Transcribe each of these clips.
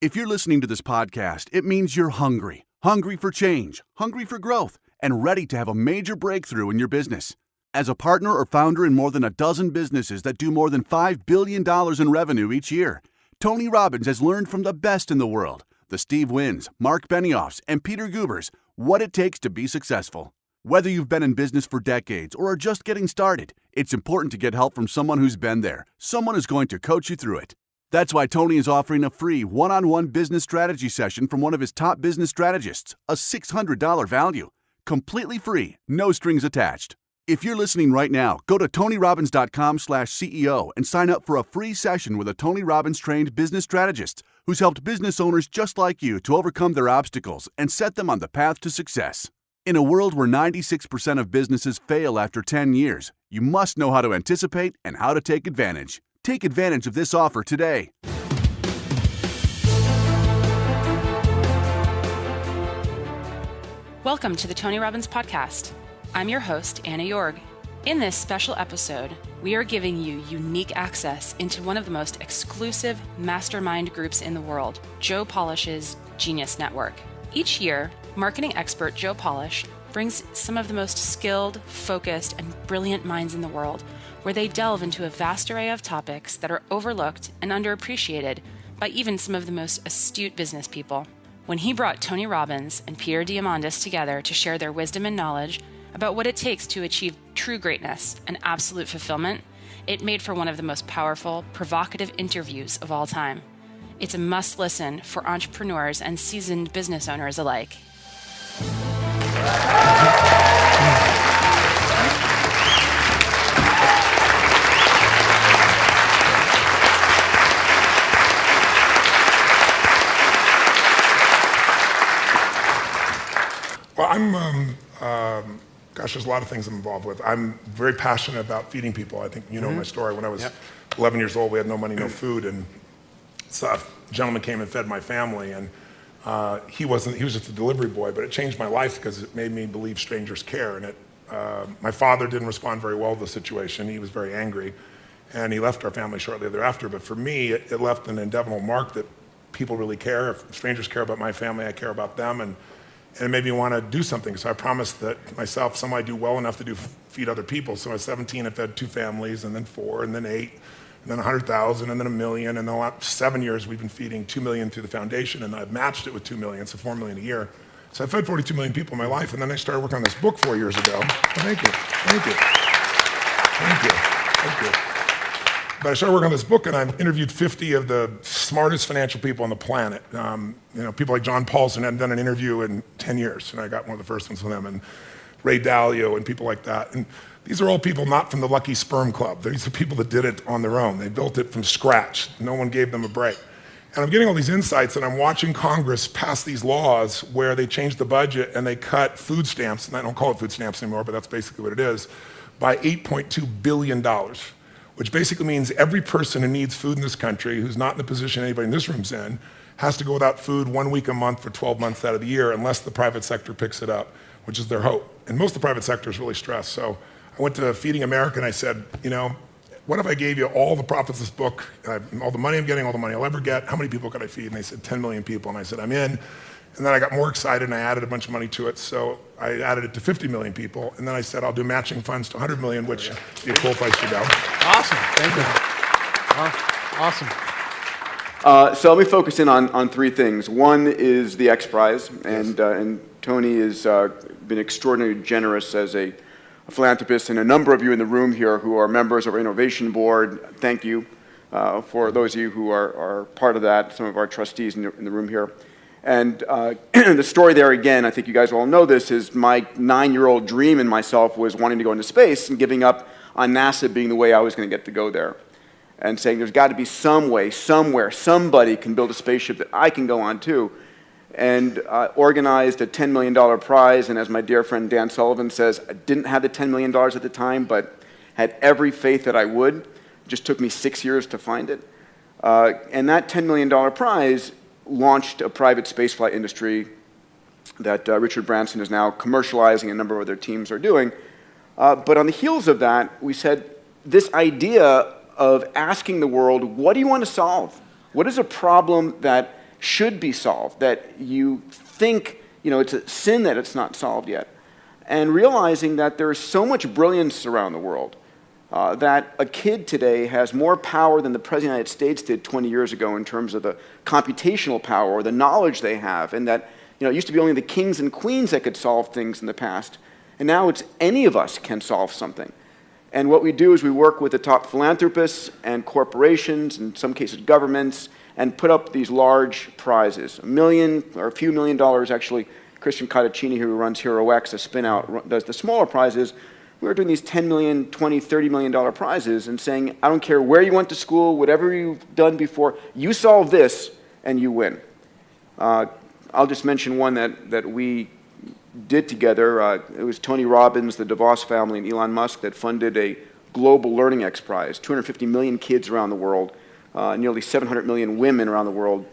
If you're listening to this podcast, it means you're hungry. Hungry for change, hungry for growth, and ready to have a major breakthrough in your business. As a partner or founder in more than a dozen businesses that do more than $5 billion in revenue each year, Tony Robbins has learned from the best in the world, the Steve Wynn's, Mark Benioffs, and Peter Guber's, what it takes to be successful. Whether you've been in business for decades or are just getting started, it's important to get help from someone who's been there, someone who's going to coach you through it. That's why Tony is offering a free one-on-one business strategy session from one of his top business strategists, a $600 value. Completely free, no strings attached. If you're listening right now, go to TonyRobbins.com/CEO and sign up for a free session with a Tony Robbins trained business strategist who's helped business owners just like you to overcome their obstacles and set them on the path to success. In a world where 96% of businesses fail after 10 years, you must know how to anticipate and how to take advantage. Take advantage of this offer today. Welcome to the Tony Robbins Podcast. I'm your host, Anna Jorg. In this special episode, we are giving you unique access into one of the most exclusive mastermind groups in the world, Joe Polish's Genius Network. Each year, marketing expert Joe Polish brings some of the most skilled, focused, and brilliant minds in the world, where they delve into a vast array of topics that are overlooked and underappreciated by even some of the most astute business people. When he brought Tony Robbins and Peter Diamandis together to share their wisdom and knowledge about what it takes to achieve true greatness and absolute fulfillment, it made for one of the most powerful, provocative interviews of all time. It's a must-listen for entrepreneurs and seasoned business owners alike. Well, there's a lot of things I'm involved with. I'm very passionate about feeding people. I think you know my story. When I was 11 years old, we had no money, no food, and so a gentleman came and fed my family, and he was just a delivery boy, but it changed my life because it made me believe strangers care. And my father didn't respond very well to the situation. He was very angry, and he left our family shortly thereafter. But for me, it left an indelible mark that people really care. If strangers care about my family, I care about them, and it made me want to do something. So I promised that myself, somebody do well enough to feed other people. So I was 17, I fed 2 families, and then 4, and then 8, and then 100,000, and then 1 million. And the last 7 years, we've been feeding 2 million through the foundation, and I've matched it with 2 million, so 4 million a year. So I fed 42 million people in my life, and then I started working on this book 4 years ago. Thank you. But I started working on this book, and I've interviewed 50 of the smartest financial people on the planet. People like John Paulson hadn't done an interview in 10 years, and I got one of the first ones with him, and Ray Dalio and people like that. And these are all people not from the Lucky Sperm Club. These are people that did it on their own. They built it from scratch. No one gave them a break. And I'm getting all these insights, and I'm watching Congress pass these laws where they change the budget and they cut food stamps, and I don't call it food stamps anymore, but that's basically what it is, by $8.2 billion. Which basically means every person who needs food in this country, who's not in the position anybody in this room's in, has to go without food 1 week a month for 12 months out of the year unless the private sector picks it up, which is their hope. And most of the private sector is really stressed. So I went to Feeding America and I said, what if I gave you all the profits of this book, all the money I'm getting, all the money I'll ever get, how many people could I feed? And they said 10 million people. And I said, I'm in. And then I got more excited and I added a bunch of money to it. So I added it to 50 million people. And then I said, I'll do matching funds to 100 million, which would be a cool place to go. Awesome, thank you. Awesome. So let me focus in on 3 things. One is the X Prize, and Tony has been extraordinarily generous as a philanthropist, and a number of you in the room here who are members of our Innovation Board, thank you for those of you who are part of that, some of our trustees in the room here. And the story there, again, I think you guys all know this, is my 9-year-old dream in myself was wanting to go into space and giving up on NASA being the way I was going to get to go there. And saying there's got to be some way, somewhere, somebody can build a spaceship that I can go on too. And organized a $10 million prize, and as my dear friend Dan Sullivan says, I didn't have the $10 million at the time, but had every faith that I would. It just took me 6 years to find it. And that $10 million prize launched a private spaceflight industry that Richard Branson is now commercializing, and a number of other teams are doing. But on the heels of that, we said this idea of asking the world, what do you want to solve? What is a problem that should be solved, that you think, it's a sin that it's not solved yet. And realizing that there's so much brilliance around the world, that a kid today has more power than the President of the United States did 20 years ago in terms of the computational power or the knowledge they have, and that it used to be only the kings and queens that could solve things in the past, and now it's any of us can solve something. And what we do is we work with the top philanthropists and corporations, in some cases governments, and put up these large prizes, $1 million or a few $1 million actually. Christian Cottaccini, who runs HeroX, a spin-out, does the smaller prizes. We were doing these $10 million, $20, $30 million prizes and saying, I don't care where you went to school, whatever you've done before, you solve this and you win. I'll just mention one that we did together. It was Tony Robbins, the DeVos family, and Elon Musk that funded a global learning X Prize. 250 million kids around the world, nearly 700 million women around the world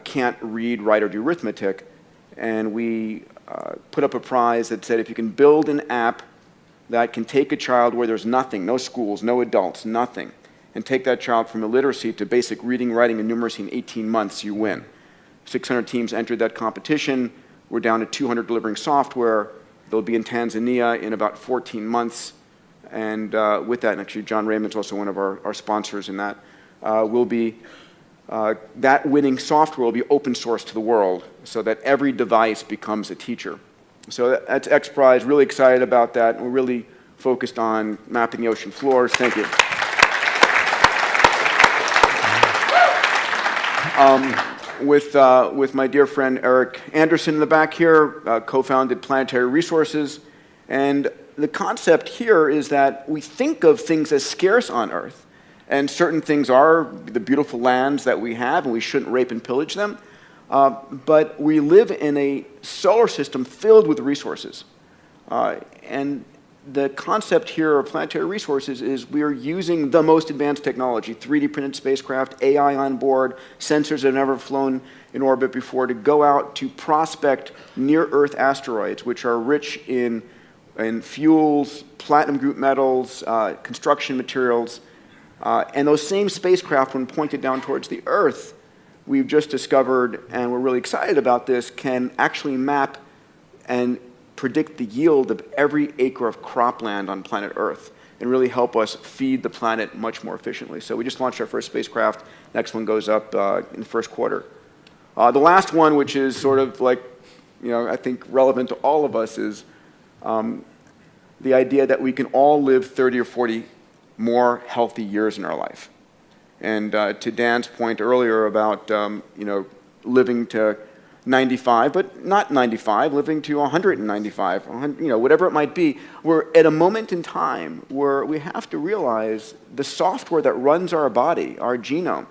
can't read, write, or do arithmetic. And we put up a prize that said if you can build an app that can take a child where there's nothing, no schools, no adults, nothing, and take that child from illiteracy to basic reading, writing, and numeracy in 18 months, you win. 600 teams entered that competition. We're down to 200 delivering software. They'll be in Tanzania in about 14 months. And with that, and actually John Raymond's also one of our sponsors in that, that winning software will be open source to the world so that every device becomes a teacher. So that's X Prize, really excited about that. We're really focused on mapping the ocean floors. Thank you. With my dear friend Eric Anderson in the back here, co-founded Planetary Resources. And the concept here is that we think of things as scarce on Earth. And certain things are the beautiful lands that we have, and we shouldn't rape and pillage them. But we live in a solar system filled with resources. And the concept here of Planetary Resources is we are using the most advanced technology, 3D printed spacecraft, AI on board, sensors that have never flown in orbit before, to go out to prospect near-Earth asteroids, which are rich in fuels, platinum group metals, construction materials. And those same spacecraft, when pointed down towards the Earth, we've just discovered, and we're really excited about this, can actually map and predict the yield of every acre of cropland on planet Earth and really help us feed the planet much more efficiently. So we just launched our first spacecraft. Next one goes up in the first quarter. The last one, which is sort of like, I think relevant to all of us, is the idea that we can all live 30 or 40 more healthy years in our life. And to Dan's point earlier about living to 95, but not 95, living to 195, whatever it might be, we're at a moment in time where we have to realize the software that runs our body, our genome,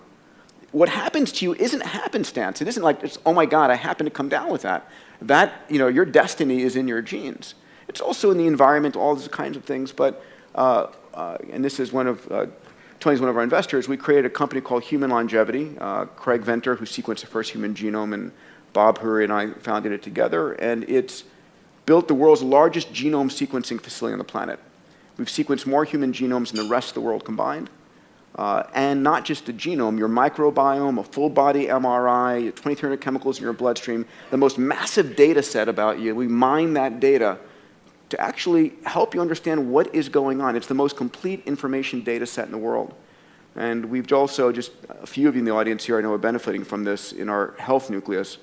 what happens to you isn't happenstance. It isn't like, oh my God, I happen to come down with that. That, your destiny is in your genes. It's also in the environment, all these kinds of things, but, and this is Tony's one of our investors. We created a company called Human Longevity. Craig Venter, who sequenced the first human genome, and Bob Hurry and I founded it together, and it's built the world's largest genome sequencing facility on the planet. We've sequenced more human genomes than the rest of the world combined. And not just the genome, your microbiome, a full body MRI, 2,300 chemicals in your bloodstream, the most massive data set about you. We mine that data to actually help you understand what is going on. It's the most complete information data set in the world. And we've also, just a few of you in the audience here I know are benefiting from this in our health nucleus.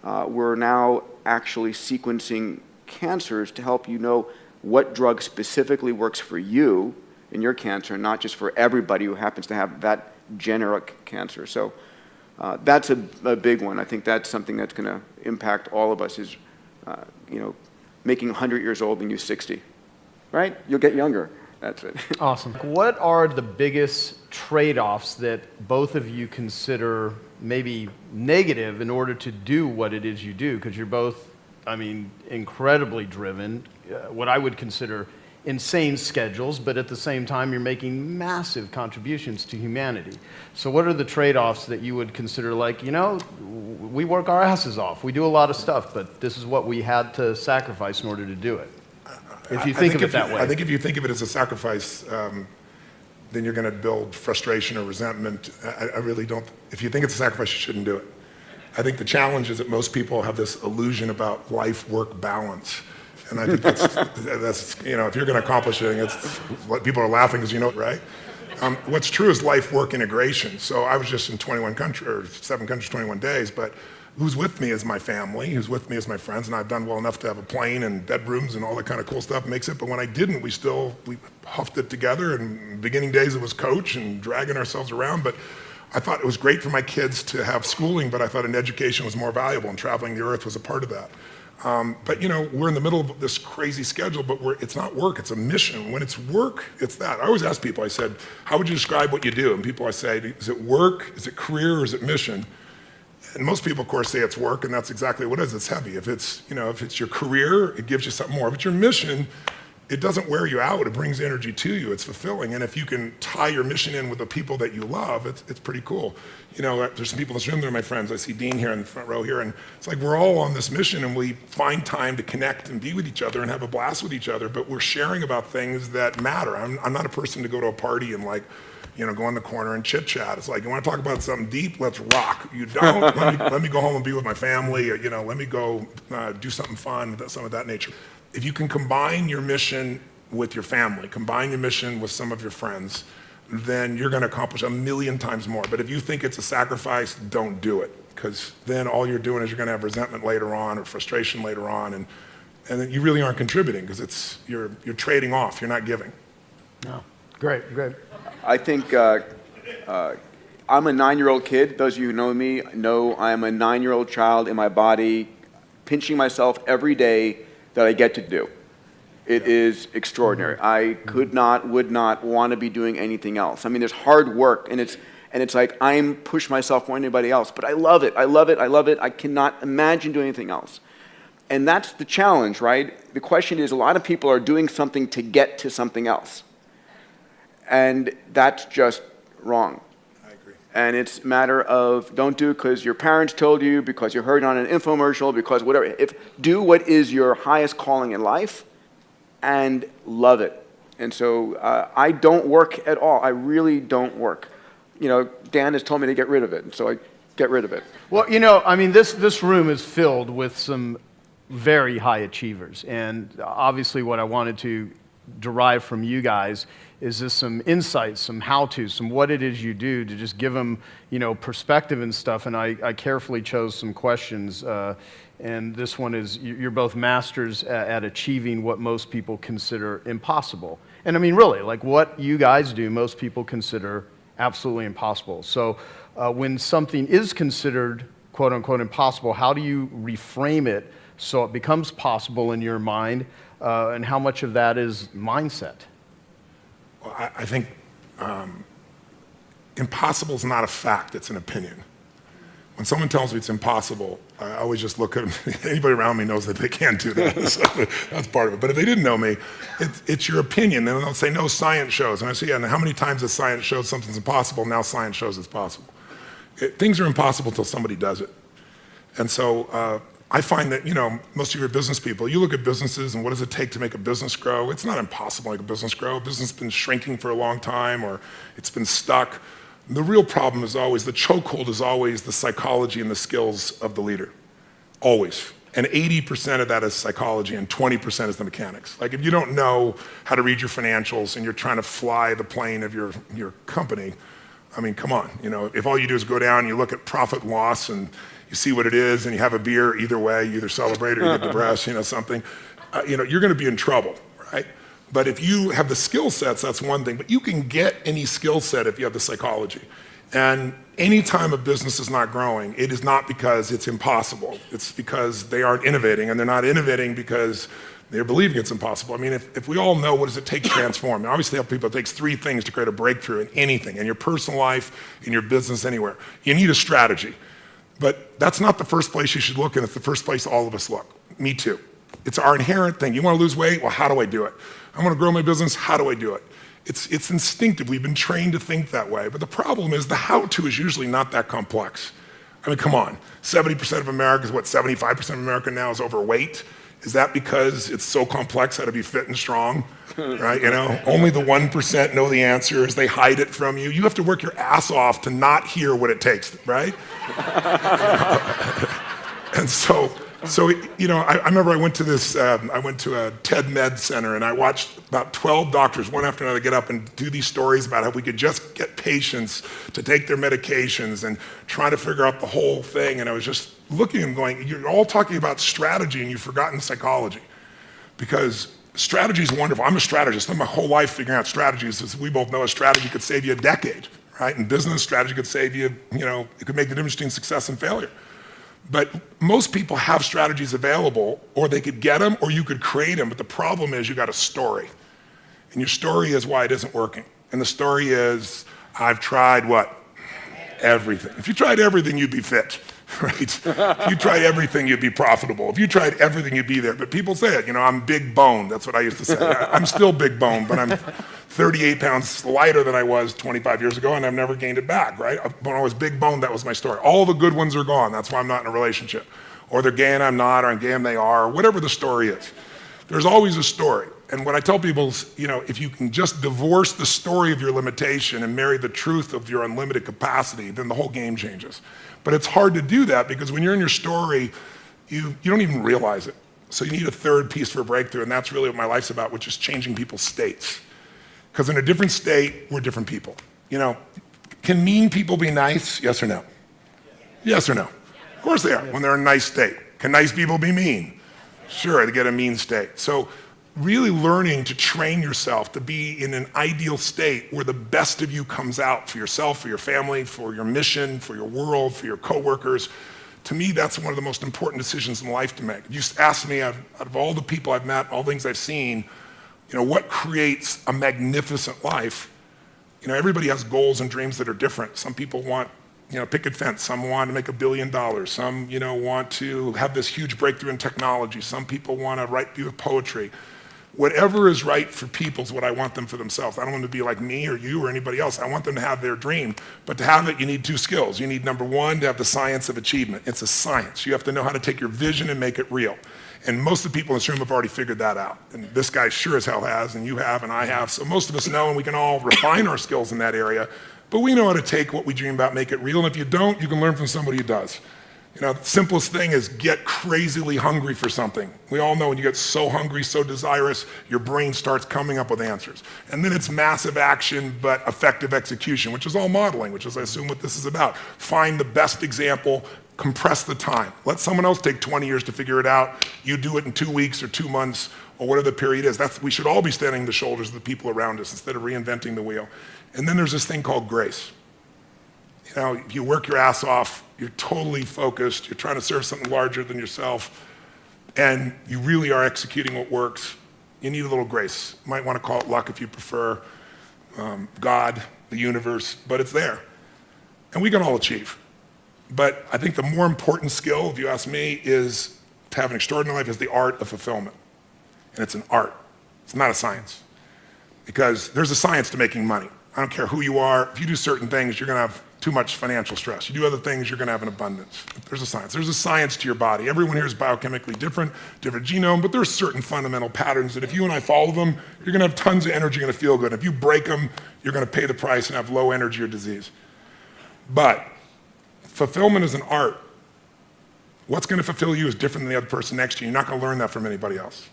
We're now actually sequencing cancers to help you know what drug specifically works for you in your cancer, not just for everybody who happens to have that generic cancer. So that's a big one. I think that's something that's going to impact all of us is, making 100 years old and you 60, right? You'll get younger. That's it. Awesome. What are the biggest trade-offs that both of you consider maybe negative in order to do what it is you do? Because you're both, incredibly driven, what I would consider insane schedules, but at the same time, you're making massive contributions to humanity. So what are the trade-offs that you would consider like, we work our asses off, we do a lot of stuff, but this is what we had to sacrifice in order to do it? If you think of it that way. I think if you think of it as a sacrifice, then you're going to build frustration or resentment. I really don't. If you think it's a sacrifice, you shouldn't do it. I think the challenge is that most people have this illusion about life-work balance. And I think that's if you're going to accomplish anything, it's what people are laughing because you know it, right? What's true is life-work integration. So I was just in 7 countries, 21 days, but who's with me is my family, who's with me is my friends, and I've done well enough to have a plane and bedrooms and all that kind of cool stuff makes it, but when I didn't, we huffed it together, and in the beginning days it was coach and dragging ourselves around, but I thought it was great for my kids to have schooling, but I thought an education was more valuable, and traveling the earth was a part of that. But we're in the middle of this crazy schedule, but it's not work, it's a mission. When it's work, it's that. I always ask people, I said, how would you describe what you do? And people, I say, is it work, is it career, or is it mission? And most people, of course, say it's work, and that's exactly what it is. It's heavy. If it's your career, it gives you something more. If it's your mission, it doesn't wear you out. It brings energy to you. It's fulfilling. And if you can tie your mission in with the people that you love, it's pretty cool. There's some people in this room that are my friends. I see Dean here in the front row here, and it's like we're all on this mission, and we find time to connect and be with each other and have a blast with each other, but we're sharing about things that matter. I'm not a person to go to a party and go in the corner and chit chat. It's like, you want to talk about something deep? Let's rock. You don't? let me go home and be with my family, or, let me go do something fun, some of that nature. If you can combine your mission with your family, combine your mission with some of your friends, then you're going to accomplish 1,000,000 times more. But if you think it's a sacrifice, don't do it, because then all you're doing is you're going to have resentment later on or frustration later on, and then you really aren't contributing because you're trading off. You're not giving. No. Great. I think I'm a 9-year-old kid. Those of you who know me know I'm a 9-year-old child in my body, pinching myself every day that I get to do. It is extraordinary. I would not want to be doing anything else. I mean, there's hard work, and it's like I'm push myself more than anybody else, but I love it. I cannot imagine doing anything else. And that's the challenge, right? The question is, a lot of people are doing something to get to something else. And that's just wrong. I agree. And it's a matter of don't do it because your parents told you, because you heard it on an infomercial, because whatever. Do what is your highest calling in life and love it. And so I don't work at all. I really don't work. Dan has told me to get rid of it, and so I get rid of it. Well, this room is filled with some very high achievers. And obviously what I wanted to derive from you guys is just some insights, some how-tos, some what it is you do to just give them, perspective and stuff. And I carefully chose some questions. And this one is, you're both masters at achieving what most people consider impossible. And I mean, really, like what you guys do, most people consider absolutely impossible. So when something is considered, quote unquote, impossible, how do you reframe it so it becomes possible in your mind? And how much of that is mindset? Well, I think impossible is not a fact, it's an opinion. When someone tells me it's impossible, I always just look at them. Anybody around me knows that they can't do that. So that's part of it. But if they didn't know me, it's your opinion. And they'll say, no, science shows. And I say, yeah, and how many times has science showed something's impossible? Now science shows it's possible. Things are impossible until somebody does it. And so I find that, most of your business people, you look at businesses and what does it take to make a business grow? It's not impossible to make a business grow. A business has been shrinking for a long time, or it's been stuck. The real problem is always, the chokehold is always the psychology and the skills of the leader. Always. And 80% of that is psychology and 20% is the mechanics. Like if you don't know how to read your financials and you're trying to fly the plane of your company, I mean, come on. If all you do is go down and you look at profit and loss and you see what it is and you have a beer, either way, you either celebrate or you get depressed, something, you're going to be in trouble, right? But if you have the skill sets, that's one thing. But you can get any skill set if you have the psychology. And anytime a business is not growing, it is not because it's impossible. It's because they aren't innovating, and they're not innovating because they're believing it's impossible. I mean, if we all know what does it take to transform, I obviously tell people it takes 3 things to create a breakthrough in anything, in your personal life, in your business, anywhere. You need a strategy. But that's not the first place you should look, and it's the first place all of us look. Me too. It's our inherent thing. You want to lose weight? Well, how do I do it? I want to grow my business? How do I do it? It's instinctive. We've been trained to think that way. But the problem is the how-to is usually not that complex. I mean, come on. 70% of America is 75% of America now is overweight. Is that because it's so complex how to be fit and strong, right? Only the 1% know the answers. They hide it from you. You have to work your ass off to not hear what it takes, right? And so I remember I went to a TED Med Center, and I watched about 12 doctors, one after another, get up and do these stories about how we could just get patients to take their medications and try to figure out the whole thing. And I was just looking and going, you're all talking about strategy and you've forgotten psychology. Because strategy is wonderful. I'm a strategist. I spent my whole life figuring out strategies. As we both know, a strategy could save you a decade, right? In business, strategy could save you, it could make the difference between success and failure. But most people have strategies available, or they could get them, or you could create them. But the problem is you got a story. And your story is why it isn't working. And the story is, I've tried what? Everything. If you tried everything, you'd be fit, right? If you tried everything, you'd be profitable. If you tried everything, you'd be there. But people say it, I'm big boned. That's what I used to say. I'm still big boned, but I'm 38 pounds lighter than I was 25 years ago, and I've never gained it back, right? When I was big boned, that was my story. All the good ones are gone. That's why I'm not in a relationship. Or they're gay and I'm not, or I'm gay and they are, or whatever the story is. There's always a story. And what I tell people is, if you can just divorce the story of your limitation and marry the truth of your unlimited capacity, then the whole game changes. But it's hard to do that because when you're in your story, you don't even realize it. So you need a third piece for breakthrough, and that's really what my life's about, which is changing people's states. Because in a different state, we're different people. Can mean people be nice? Yes or no? Yes or no? Of course they are, when they're in a nice state. Can nice people be mean? Sure, they get a mean state. So really learning to train yourself to be in an ideal state where the best of you comes out for yourself, for your family, for your mission, for your world, for your coworkers. To me, that's one of the most important decisions in life to make. If you ask me, out of all the people I've met, all the things I've seen, what creates a magnificent life? Everybody has goals and dreams that are different. Some people want, picket fence. Some want to make $1 billion. Some, want to have this huge breakthrough in technology. Some people want to write poetry. Whatever is right for people is what I want them for themselves. I don't want them to be like me or you or anybody else. I want them to have their dream. But to have it, you need 2 skills. You need, number 1, to have the science of achievement. It's a science. You have to know how to take your vision and make it real. And most of the people in this room have already figured that out. And this guy sure as hell has, and you have, and I have. So most of us know, and we can all refine our skills in that area. But we know how to take what we dream about, make it real. And if you don't, you can learn from somebody who does. The simplest thing is get crazily hungry for something. We all know when you get so hungry, so desirous, your brain starts coming up with answers. And then it's massive action, but effective execution, which is all modeling, which is, I assume, what this is about. Find the best example, compress the time. Let someone else take 20 years to figure it out. You do it in 2 weeks or 2 months or whatever the period is. We should all be standing on the shoulders of the people around us instead of reinventing the wheel. And then there's this thing called grace. If you work your ass off, you're totally focused, you're trying to serve something larger than yourself, and you really are executing what works, you need a little grace. You might want to call it luck if you prefer, God, the universe, but it's there. And we can all achieve. But I think the more important skill, if you ask me, is to have an extraordinary life is the art of fulfillment. And it's an art. It's not a science. Because there's a science to making money. I don't care who you are. If you do certain things, you're going to have too much financial stress. You do other things, you're going to have an abundance. There's a science. There's a science to your body. Everyone here is biochemically different genome, but there's certain fundamental patterns that if you and I follow them, you're going to have tons of energy, you're going to feel good. If you break them, you're going to pay the price and have low energy or disease. But fulfillment is an art. What's going to fulfill you is different than the other person next to you. You're not going to learn that from anybody else.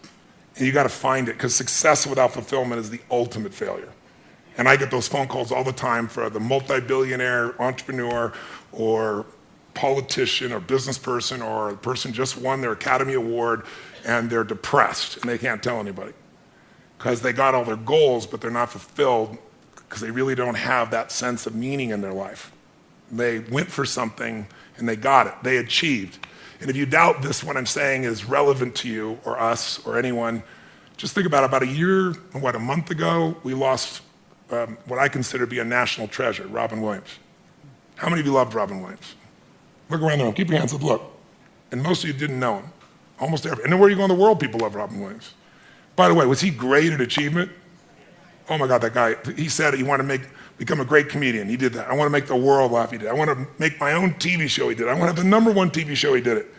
And you got to find it, because success without fulfillment is the ultimate failure. And I get those phone calls all the time for the multi-billionaire entrepreneur or politician or business person or the person just won their Academy Award and they're depressed and they can't tell anybody because they got all their goals, but they're not fulfilled because they really don't have that sense of meaning in their life. They went for something and they got it. They achieved. And if you doubt this, what I'm saying is relevant to you or us or anyone, just think about a month ago, we lost what I consider to be a national treasure, Robin Williams. How many of you loved Robin Williams? Look around the room, keep your hands up, look. And most of you didn't know him, almost every. And where you go in the world, people love Robin Williams. By the way, was he great at achievement? Oh my God, that guy, he said he wanted to become a great comedian, he did that. I want to make the world laugh, he did. I want to make my own TV show, he did. I want to have the #1 TV show, he did it.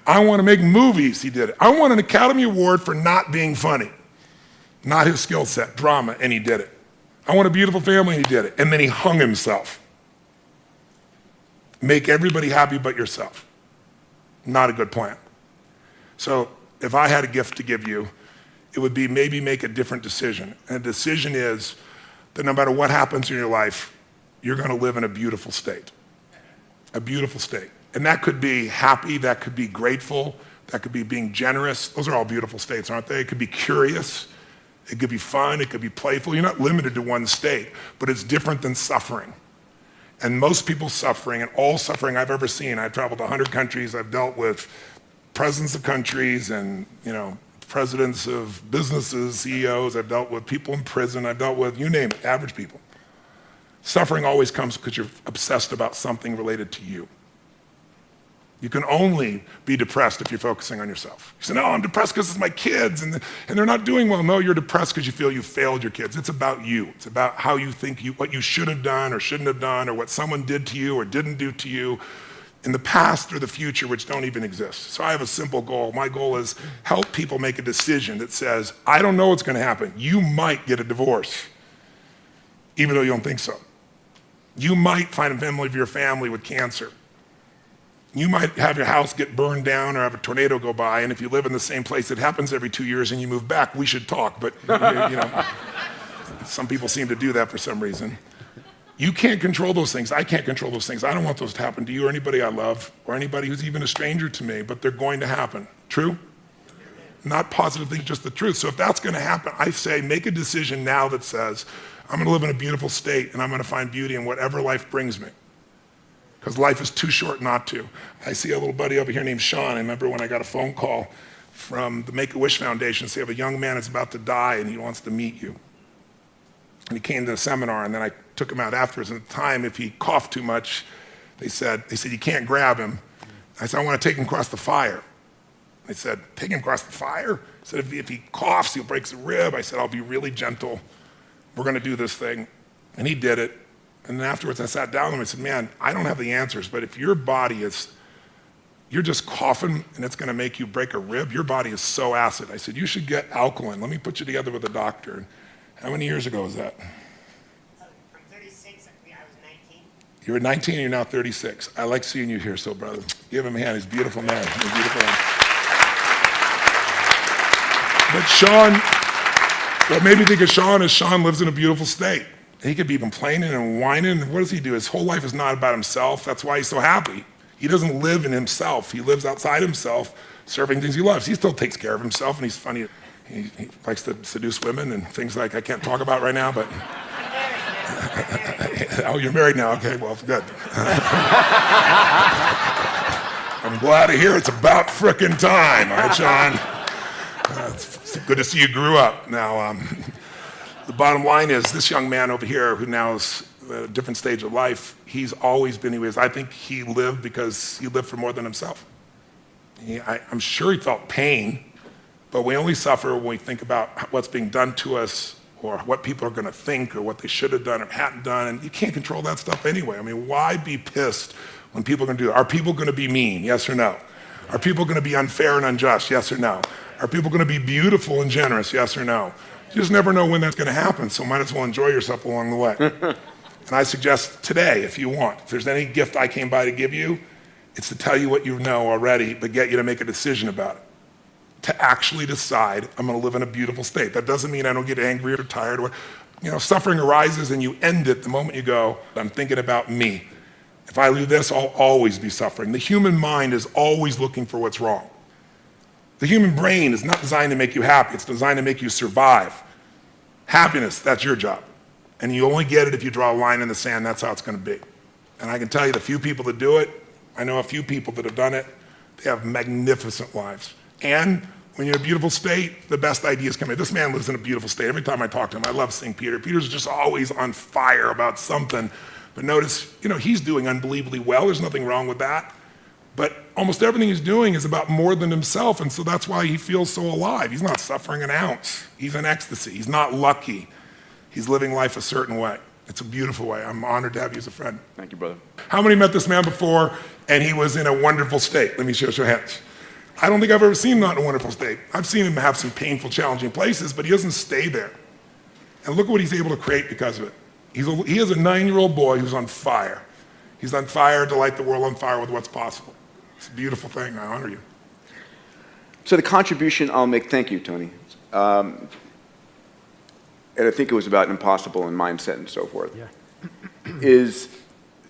I want to make movies, he did it. I want an Academy Award for not being funny. Not his skill set, drama, and he did it. I want a beautiful family, and he did it. And then he hung himself. Make everybody happy but yourself. Not a good plan. So if I had a gift to give you, it would be maybe make a different decision. And the decision is that no matter what happens in your life, you're going to live in a beautiful state. A beautiful state. And that could be happy, that could be grateful, that could be being generous. Those are all beautiful states, aren't they? It could be curious. It could be fun, it could be playful. You're not limited to one state, but it's different than suffering. And most people's suffering, and all suffering I've ever seen, I've traveled to 100 countries, I've dealt with presidents of countries and, presidents of businesses, CEOs, I've dealt with people in prison, I've dealt with, you name it, average people. Suffering always comes because you're obsessed about something related to you. You can only be depressed if you're focusing on yourself. You say, no, I'm depressed because it's my kids and they're not doing well. No, you're depressed because you feel you failed your kids. It's about you. It's about how you think what you should have done or shouldn't have done, or what someone did to you or didn't do to you in the past or the future, which don't even exist. So I have a simple goal. My goal is help people make a decision that says, I don't know what's going to happen. You might get a divorce, even though you don't think so. You might find a member of your family with cancer. You might have your house get burned down or have a tornado go by, and if you live in the same place, it happens every 2 years and you move back, we should talk, but some people seem to do that for some reason. You can't control those things. I can't control those things. I don't want those to happen to you or anybody I love or anybody who's even a stranger to me, but they're going to happen. True? Not positive things, just the truth. So if that's going to happen, I say make a decision now that says, I'm going to live in a beautiful state and I'm going to find beauty in whatever life brings me. Because life is too short not to. I see a little buddy over here named Sean. I remember when I got a phone call from the Make-A-Wish Foundation saying, a young man is about to die and he wants to meet you. And he came to the seminar, and then I took him out afterwards. And at the time, if he coughed too much, they said, you can't grab him. I said, I want to take him across the fire. They said, take him across the fire? I said, if he coughs, he'll break a rib. I said, I'll be really gentle. We're going to do this thing. And he did it. And then afterwards, I sat down with him and said, man, I don't have the answers, but if your body you're just coughing and it's going to make you break a rib, your body is so acid. I said, you should get alkaline. Let me put you together with a doctor. How many years ago was that? I'm 36. I was 19. You were 19 and you're now 36. I like seeing you here, so brother. Give him a hand. He's a beautiful man. He's a beautiful man. But Sean, what made me think of Sean is Sean lives in a beautiful state. He could be complaining and whining. What does he do? His whole life is not about himself. That's why he's so happy. He doesn't live in himself. He lives outside himself, serving things he loves. He still takes care of himself, and he's funny. He likes to seduce women and things like I can't talk about right now, but... Oh, you're married now? Okay, well, good. I'm glad to hear it's about frickin' time. All right, Sean? It's good to see you grew up. Now, the bottom line is this young man over here who now is at a different stage of life, he's always been who he is. I think he lived because he lived for more than himself. I'm sure he felt pain, but we only suffer when we think about what's being done to us or what people are going to think or what they should have done or hadn't done, and you can't control that stuff anyway. I mean, why be pissed when people are going to do that? Are people going to be mean? Yes or no? Are people going to be unfair and unjust? Yes or no? Are people going to be beautiful and generous? Yes or no? You just never know when that's going to happen, so might as well enjoy yourself along the way. And I suggest today, if you want, if there's any gift I came by to give you, it's to tell you what you know already, but get you to make a decision about it. To actually decide, I'm going to live in a beautiful state. That doesn't mean I don't get angry or tired. Suffering arises and you end it the moment you go, I'm thinking about me. If I do this, I'll always be suffering. The human mind is always looking for what's wrong. The human brain is not designed to make you happy. It's designed to make you survive. Happiness, that's your job. And you only get it if you draw a line in the sand. That's how it's going to be. And I can tell you the few people that do it, I know a few people that have done it, they have magnificent lives. And when you're in a beautiful state, the best ideas come in. This man lives in a beautiful state. Every time I talk to him, I love seeing Peter. Peter's just always on fire about something. But notice, he's doing unbelievably well. There's nothing wrong with that. But almost everything he's doing is about more than himself, and so that's why he feels so alive. He's not suffering an ounce. He's in ecstasy. He's not lucky. He's living life a certain way. It's a beautiful way. I'm honored to have you as a friend. Thank you, brother. How many met this man before and he was in a wonderful state? Let me show your hands. I don't think I've ever seen him not in a wonderful state. I've seen him have some painful, challenging places, but he doesn't stay there. And look what he's able to create because of it. He is a 9-year-old boy who's on fire. He's on fire to light the world on fire with what's possible. It's a beautiful thing. I honor you. So the contribution I'll make, thank you, Tony. And I think it was about impossible and mindset and so forth, is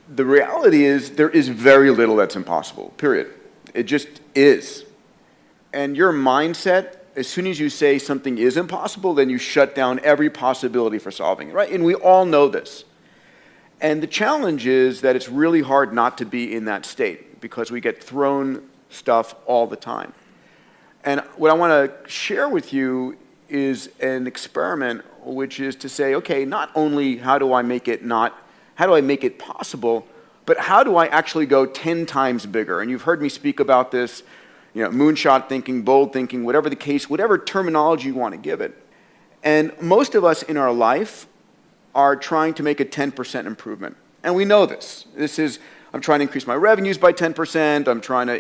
the reality is there is very little that's impossible, period. It just is. And your mindset, as soon as you say something is impossible, then you shut down every possibility for solving it, right? And we all know this. And the challenge is that it's really hard not to be in that state because we get thrown stuff all the time. And what I want to share with you is an experiment, which is to say, okay, not only how do I make it possible, but how do I actually go 10 times bigger? And you've heard me speak about this, moonshot thinking, bold thinking, whatever the case, whatever terminology you want to give it. And most of us in our life are trying to make a 10% improvement. And we know this. I'm trying to increase my revenues by 10%. I'm trying to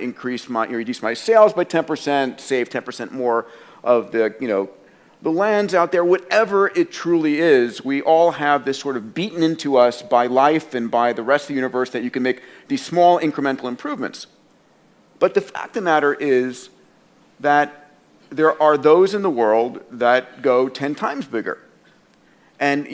reduce my sales by 10%, save 10% more of the lands out there. Whatever it truly is, we all have this sort of beaten into us by life and by the rest of the universe that you can make these small incremental improvements. But the fact of the matter is that there are those in the world that go 10 times bigger. And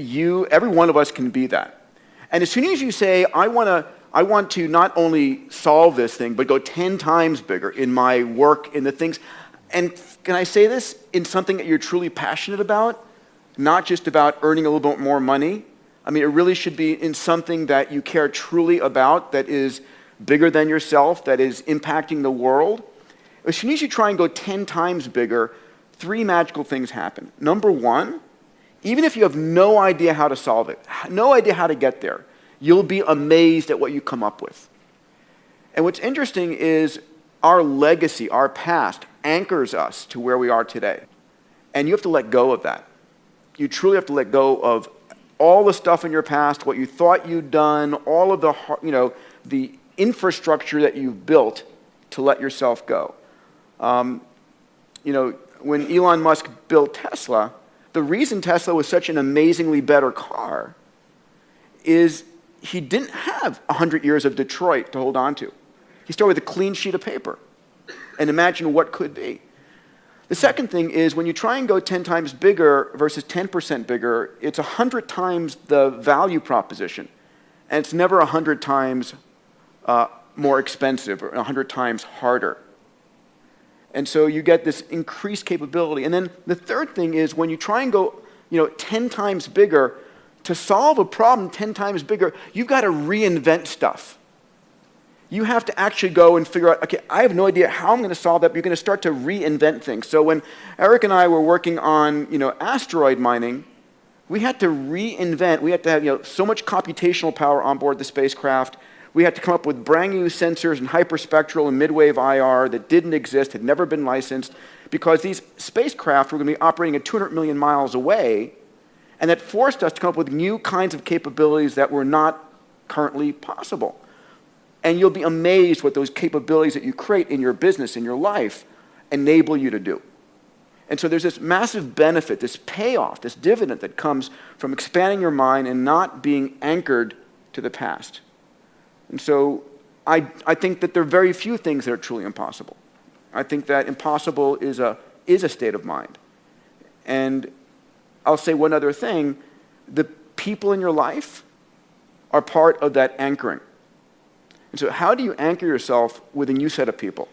every one of us can be that. And as soon as you say, I want to not only solve this thing, but go 10 times bigger in my work, in the things, and can I say this, in something that you're truly passionate about, not just about earning a little bit more money. I mean, it really should be in something that you care truly about, that is bigger than yourself, that is impacting the world. As soon as you try and go 10 times bigger, 3 magical things happen. Number one, even if you have no idea how to solve it, no idea how to get there, you'll be amazed at what you come up with. And what's interesting is our legacy, our past, anchors us to where we are today. And you have to let go of that. You truly have to let go of all the stuff in your past, what you thought you'd done, all of the infrastructure that you've built to let yourself go. When Elon Musk built Tesla, the reason Tesla was such an amazingly better car is he didn't have 100 years of Detroit to hold on to. He started with a clean sheet of paper. And imagine what could be. The second thing is when you try and go 10 times bigger versus 10% bigger, it's 100 times the value proposition. And it's never 100 times more expensive or 100 times harder. And so you get this increased capability. And then the third thing is when you try and go 10 times bigger, to solve a problem 10 times bigger, you've got to reinvent stuff. You have to actually go and figure out, okay, I have no idea how I'm going to solve that, but you're going to start to reinvent things. So when Eric and I were working on, asteroid mining, we had to reinvent. We had to have, so much computational power on board the spacecraft. We had to come up with brand new sensors and hyperspectral and midwave IR that didn't exist, had never been licensed, because these spacecraft were going to be operating at 200 million miles away, and that forced us to come up with new kinds of capabilities that were not currently possible. And you'll be amazed what those capabilities that you create in your business, in your life, enable you to do. And so there's this massive benefit, this payoff, this dividend that comes from expanding your mind and not being anchored to the past. And so I think that there are very few things that are truly impossible. I think that impossible is a state of mind. And I'll say one other thing. The people in your life are part of that anchoring. And so how do you anchor yourself with a new set of people?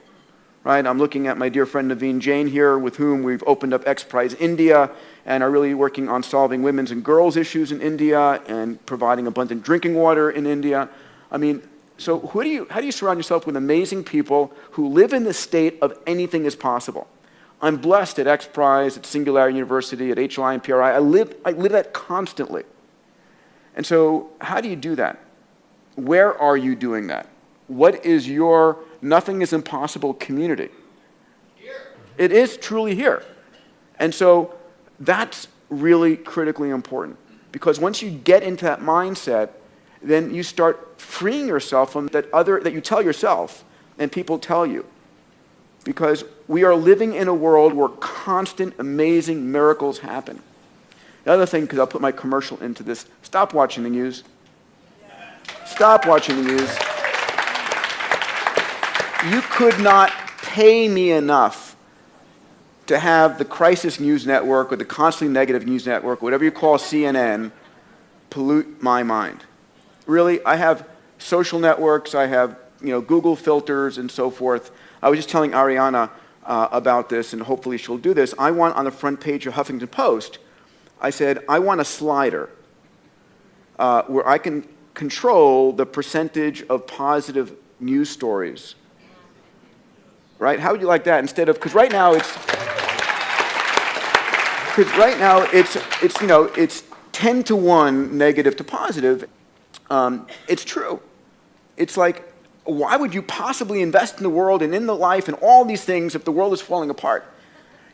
Right? I'm looking at my dear friend Naveen Jain here, with whom we've opened up X Prize India and are really working on solving women's and girls' issues in India and providing abundant drinking water in India. I mean, so how do you surround yourself with amazing people who live in the state of anything is possible? I'm blessed at X Prize, at Singularity University, at HLI and PRI. I live that constantly. And so how do you do that? Where are you doing that? What is your nothing is impossible community? Here. It is truly here. And so that's really critically important, because once you get into that mindset, then you start freeing yourself from that you tell yourself and people tell you. because we are living in a world where constant, amazing miracles happen. The other thing, because I'll put my commercial into this, stop watching the news. Stop watching the news. You could not pay me enough to have the Crisis News Network or the Constantly Negative News Network, whatever you call CNN, pollute my mind. Really, I have social networks, I have Google filters and so forth. I was just telling Ariana about this, and hopefully she'll do this. I want on the front page of Huffington Post, I said, I want a slider where I can control the percentage of positive news stories. Right? How would you like that instead of, because right now it's 10 to 1 negative to positive. It's true. It's like, why would you possibly invest in the world and in the life and all these things if the world is falling apart?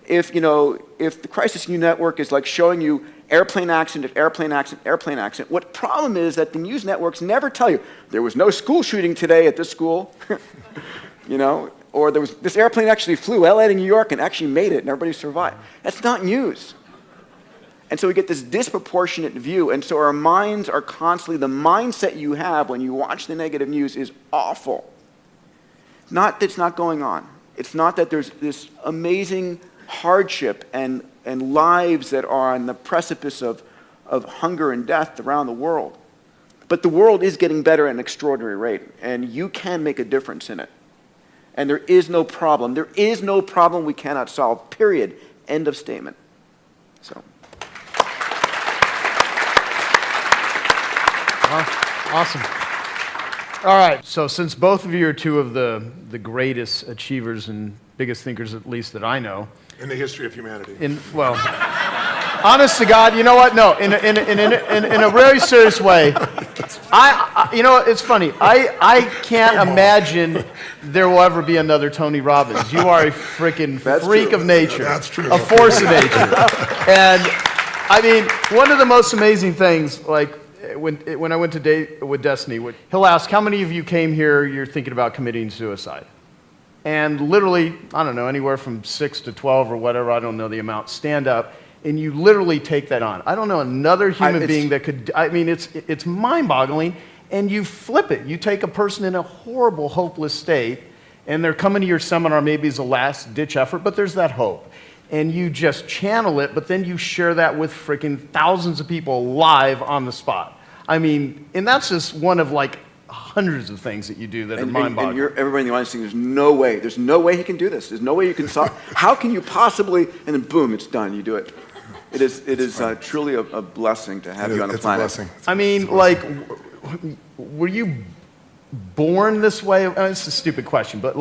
If the Crisis News Network is like showing you airplane accident, airplane accident, airplane accident, what problem is that the news networks never tell you, there was no school shooting today at this school, or this airplane actually flew LA to New York and actually made it and everybody survived. That's not news. And so we get this disproportionate view, and so our minds are constantly, the mindset you have when you watch the negative news is awful. Not that it's not going on. It's not that there's this amazing hardship and lives that are on the precipice of hunger and death around the world. But the world is getting better at an extraordinary rate, and you can make a difference in it. And there is no problem. There is no problem we cannot solve, period. End of statement. So. Awesome. All right, so since both of you are two of the greatest achievers and biggest thinkers, at least that I know. In the history of humanity. Honest to God, you know what? No, in a very serious way. It's funny. I can't imagine there will ever be another Tony Robbins. You are a freaking freak of nature. That's true. A force of nature. And I mean, one of the most amazing things, like when I went to date with Destiny, he'll ask, how many of you came here, you're thinking about committing suicide? And literally, I don't know, anywhere from 6 to 12 or whatever, I don't know the amount, stand up, and you literally take that on. I don't know another human being that could, it's mind-boggling, and you flip it. You take a person in a horrible, hopeless state, and they're coming to your seminar maybe as a last-ditch effort, but there's that hope. And you just channel it, but then you share that with freaking thousands of people live on the spot. And that's just one of like hundreds of things that you do that are mind-boggling. And everybody in the audience thinking, there's no way he can do this. There's no way you can solve. How can you possibly? And then boom, it's done. You do it. It is truly a blessing to have you on the planet. It's a blessing. Were you born this way? It's a stupid question, but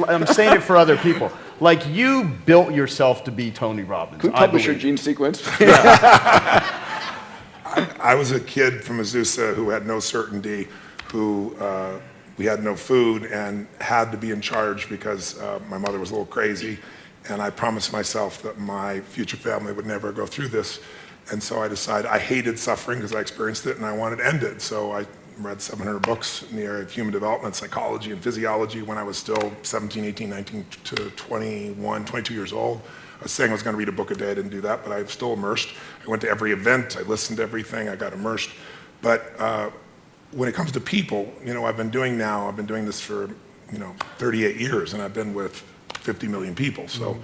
I'm saying it for other people. Like, you built yourself to be Tony Robbins. Could we publish your gene sequence? I was a kid from Azusa who had no certainty, we had no food and had to be in charge because my mother was a little crazy, and I promised myself that my future family would never go through this. And so I decided I hated suffering because I experienced it and I wanted to end it. So I read 700 books in the area of human development, psychology, and physiology when I was still 17, 18, 19 to 21, 22 years old. I was saying I was going to read a book a day. I didn't do that, but I was still immersed. I went to every event. I listened to everything. I got immersed. But when it comes to people, I've been doing this for 38 years, and I've been with 50 million people, so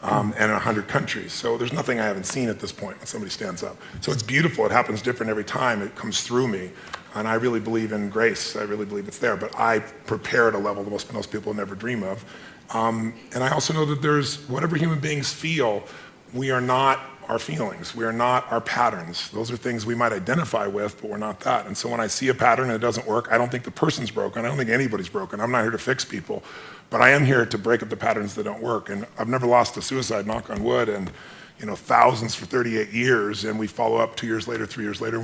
and 100 countries. So there's nothing I haven't seen at this point when somebody stands up. So it's beautiful. It happens different every time. It comes through me, and I really believe in grace. I really believe it's there. But I prepare at a level that most people never dream of. And I also know that there's whatever human beings feel, we are not our feelings. We are not our patterns. Those are things we might identify with, but we're not that. And so when I see a pattern and it doesn't work, I don't think the person's broken. I don't think anybody's broken. I'm not here to fix people. But I am here to break up the patterns that don't work. And I've never lost a suicide, knock on wood, and thousands for 38 years. And we follow up 2 years later, 3 years later.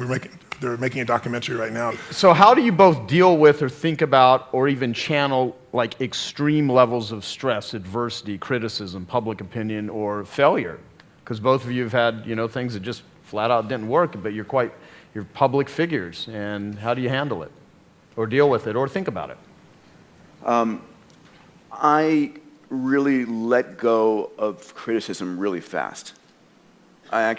They're making a documentary right now. So how do you both deal with or think about or even channel like extreme levels of stress, adversity, criticism, public opinion, or failure? Because both of you have had, things that just flat out didn't work, but you're public figures. And how do you handle it, or deal with it, or think about it? I really let go of criticism really fast. I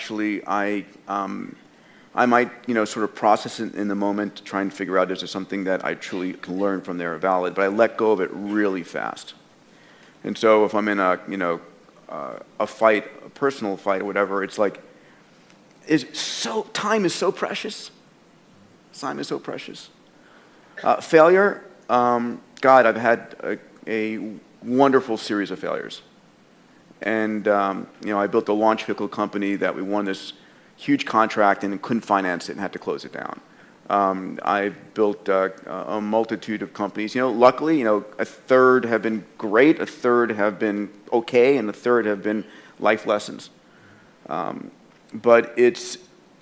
might, sort of process it in the moment to try and figure out is there something that I truly can learn from there valid, but I let go of it really fast. And so if I'm in a fight, a personal fight or whatever, it's like, time is so precious. Time is so precious. Failure, God, I've had a wonderful series of failures. And, I built a launch vehicle company that we won this huge contract and couldn't finance it and had to close it down. I've built a multitude of companies. Luckily, a third have been great, a third have been okay, and a third have been life lessons. But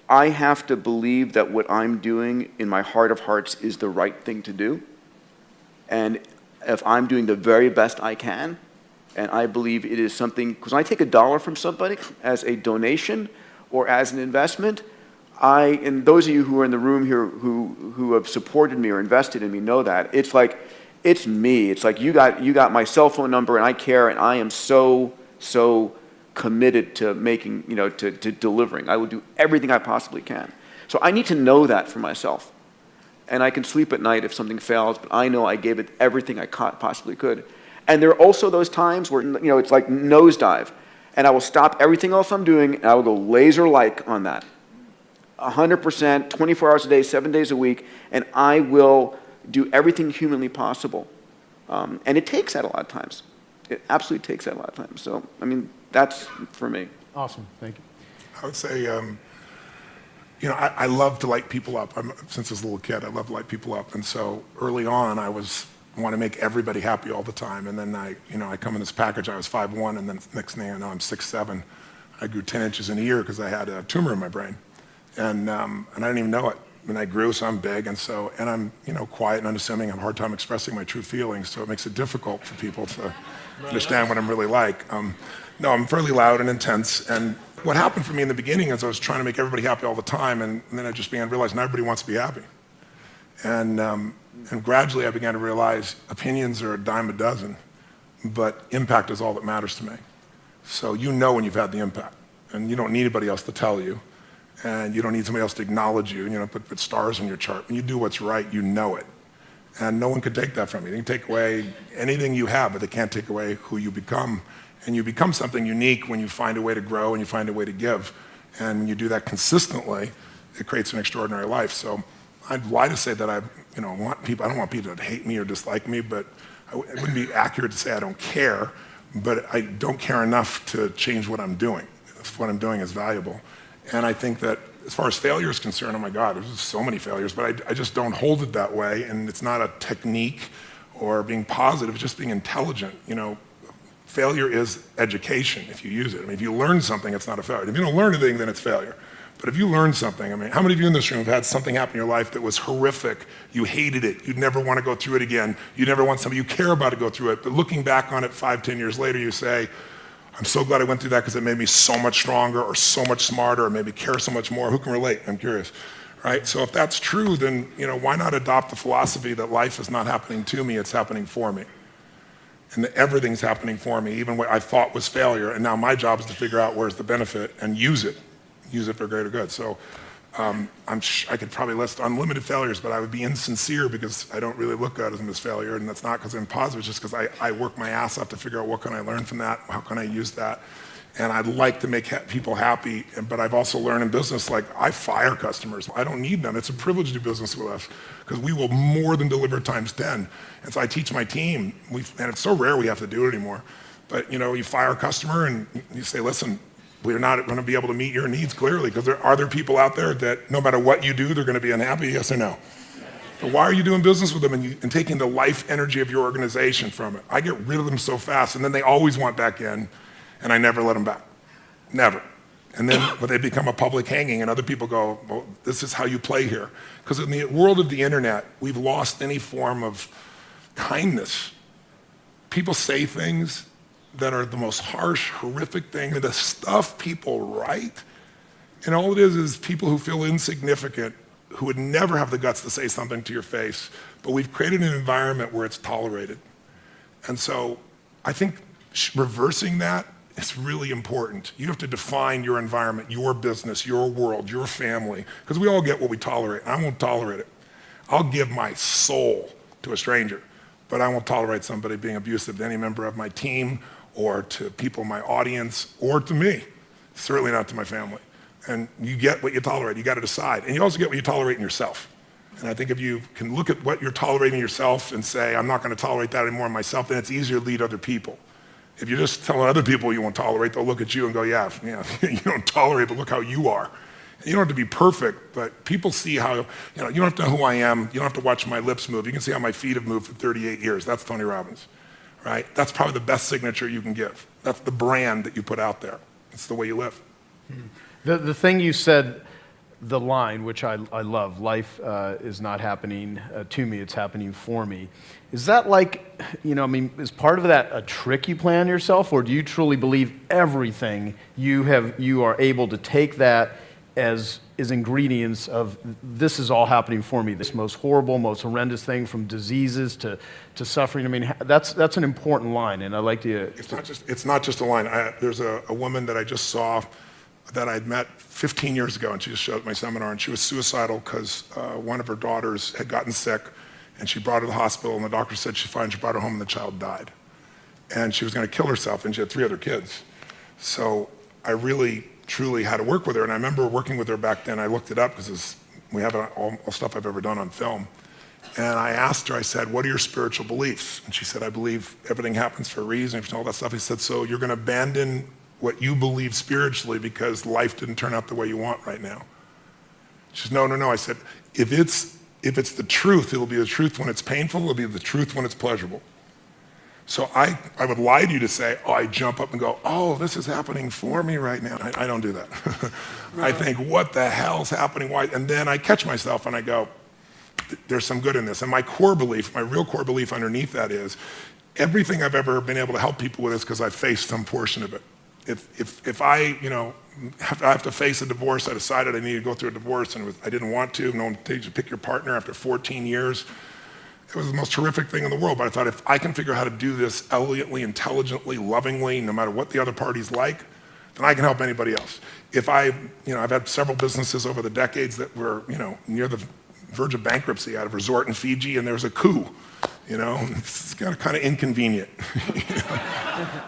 I have to believe that what I'm doing in my heart of hearts is the right thing to do. And if I'm doing the very best I can, and I believe it is something, because when I take $1 from somebody as a donation or as an investment, and those of you who are in the room here who have supported me or invested in me know that. It's like, it's me. It's like you got my cell phone number and I care and I am so committed to making, to delivering. I will do everything I possibly can. So I need to know that for myself. And I can sleep at night if something fails, but I know I gave it everything I possibly could. And there are also those times where, it's like nosedive. And I will stop everything else I'm doing and I will go laser-like on that. 100%, 24 hours a day, 7 days a week, and I will do everything humanly possible. And it takes that a lot of times. It absolutely takes that a lot of times. So, that's for me. Awesome, thank you. I would say, I love to light people up. Since I was a little kid, I love to light people up. And so early on, I want to make everybody happy all the time. And then I come in this package, I was 5'1", and then next thing I know, I'm 6'7". I grew 10 inches in a year because I had a tumor in my brain. And I didn't even know it. And I grew, so I'm big, and I'm quiet and unassuming. I have a hard time expressing my true feelings, so it makes it difficult for people to understand what I'm really like. No, I'm fairly loud and intense, and what happened for me in the beginning is I was trying to make everybody happy all the time, and then I just began to realize not everybody wants to be happy. And gradually I began to realize opinions are a dime a dozen, but impact is all that matters to me. So when you've had the impact, and you don't need anybody else to tell you. And you don't need somebody else to acknowledge you, put stars on your chart. When you do what's right, you know it. And no one can take that from you. They can take away anything you have, but they can't take away who you become. And you become something unique when you find a way to grow and you find a way to give. And when you do that consistently, it creates an extraordinary life. So I'd lie to say that I don't want people to hate me or dislike me, but it wouldn't be accurate to say I don't care, but I don't care enough to change what I'm doing. If what I'm doing is valuable. And I think that as far as failure is concerned, oh my God, there's so many failures, but I just don't hold it that way. And it's not a technique or being positive, it's just being intelligent. Failure is education if you use it. If you learn something, it's not a failure. If you don't learn anything, then it's failure. But if you learn something, how many of you in this room have had something happen in your life that was horrific? You hated it. You'd never want to go through it again. You never want somebody you care about to go through it. But looking back on it 5, 10 years later, you say, I'm so glad I went through that because it made me so much stronger or so much smarter or maybe care so much more. Who can relate? I'm curious, right? So if that's true, then why not adopt the philosophy that life is not happening to me, it's happening for me. And that everything's happening for me, even what I thought was failure. And now my job is to figure out where's the benefit and use it for greater good. So I could probably list unlimited failures, but I would be insincere because I don't really look at them as failure, and that's not because I'm positive, it's just because I work my ass off to figure out what can I learn from that, how can I use that, and I'd like to make people happy, but I've also learned in business, I fire customers. I don't need them. It's a privilege to do business with us because we will more than deliver times 10. And so I teach my team, and it's so rare we have to do it anymore, but you fire a customer and you say, listen, we're not going to be able to meet your needs clearly because are there people out there that no matter what you do, they're going to be unhappy, yes or no? But why are you doing business with them and taking the life energy of your organization from it? I get rid of them so fast, and then they always want back in, and I never let them back, never. And then when they become a public hanging and other people go, well, this is how you play here. Because in the world of the internet, we've lost any form of kindness. People say things that are the most harsh, horrific thing, the stuff people write. And all it is people who feel insignificant, who would never have the guts to say something to your face, but we've created an environment where it's tolerated. And so I think Reversing that is really important. You have to define your environment, your business, your world, your family, because we all get what we tolerate. I won't tolerate it. I'll give my soul to a stranger, but I won't tolerate somebody being abusive to any member of my team or to people in my audience or to me, certainly not to my family. And you get what you tolerate. You got to decide. And you also get what you tolerate in yourself. And I think if you can look at what you're tolerating yourself and say, I'm not going to tolerate that anymore in myself, then it's easier to lead other people. If you're just telling other people you won't tolerate, they'll look at you and go, yeah, you don't tolerate, but look how you are. And you don't have to be perfect, but people see how, you don't have to know who I am. You don't have to watch my lips move. You can see how my feet have moved for 38 years. That's Tony Robbins, right? That's probably the best signature you can give. That's the brand that you put out there. It's the way you live. The thing you said, the line, which I love, life is not happening to me, it's happening for me. Is that like, is part of that a trick you play on yourself, or do you truly believe everything you are able to take that as ingredients of this is all happening for me, this most horrible, most horrendous thing, from diseases to suffering? That's an important line, and I like to... It's not just a line. There's a woman that I just saw that I'd met 15 years ago, and she just showed up at my seminar, and she was suicidal because one of her daughters had gotten sick, and she brought her to the hospital, and the doctor said she's fine. She brought her home, and the child died. And she was going to kill herself, and she had 3 other kids. So I really, truly had to work with her, and I remember working with her back then. I looked it up because we have all stuff I've ever done on film. And I asked her, I said, what are your spiritual beliefs? And she said, I believe everything happens for a reason, and all that stuff. I said, so you're going to abandon what you believe spiritually because life didn't turn out the way you want right now? She said, no. I said, if it's the truth, it'll be the truth when it's painful, it'll be the truth when it's pleasurable. So I would lie to you to say, I jump up and go, this is happening for me right now. I don't do that. I think, what the hell's happening? Why? And then I catch myself and I go, there's some good in this. And my real core belief underneath that is, everything I've ever been able to help people with is because I've faced some portion of it. If I have to face a divorce, I decided I needed to go through a divorce, and I didn't want to. No one takes you to pick your partner after 14 years. It was the most horrific thing in the world, but I thought, if I can figure out how to do this elegantly, intelligently, lovingly, no matter what the other party's like, then I can help anybody else. I've had several businesses over the decades that were, near the verge of bankruptcy. I had a resort in Fiji, and there was a coup. It's kind of inconvenient,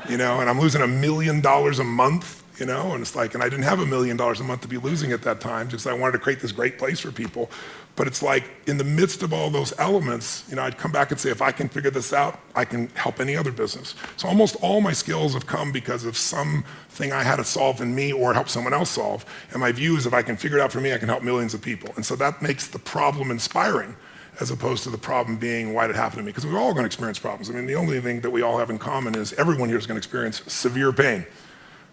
and I'm losing $1 million a month, and it's like, and I didn't have $1 million a month to be losing at that time, just I wanted to create this great place for people. But it's like, in the midst of all those elements, I'd come back and say, if I can figure this out, I can help any other business. So almost all my skills have come because of something I had to solve in me or help someone else solve. And my view is, if I can figure it out for me, I can help millions of people. And so that makes the problem inspiring, as opposed to the problem being, why did it happen to me? Because we're all going to experience problems. The only thing that we all have in common is everyone here is going to experience severe pain.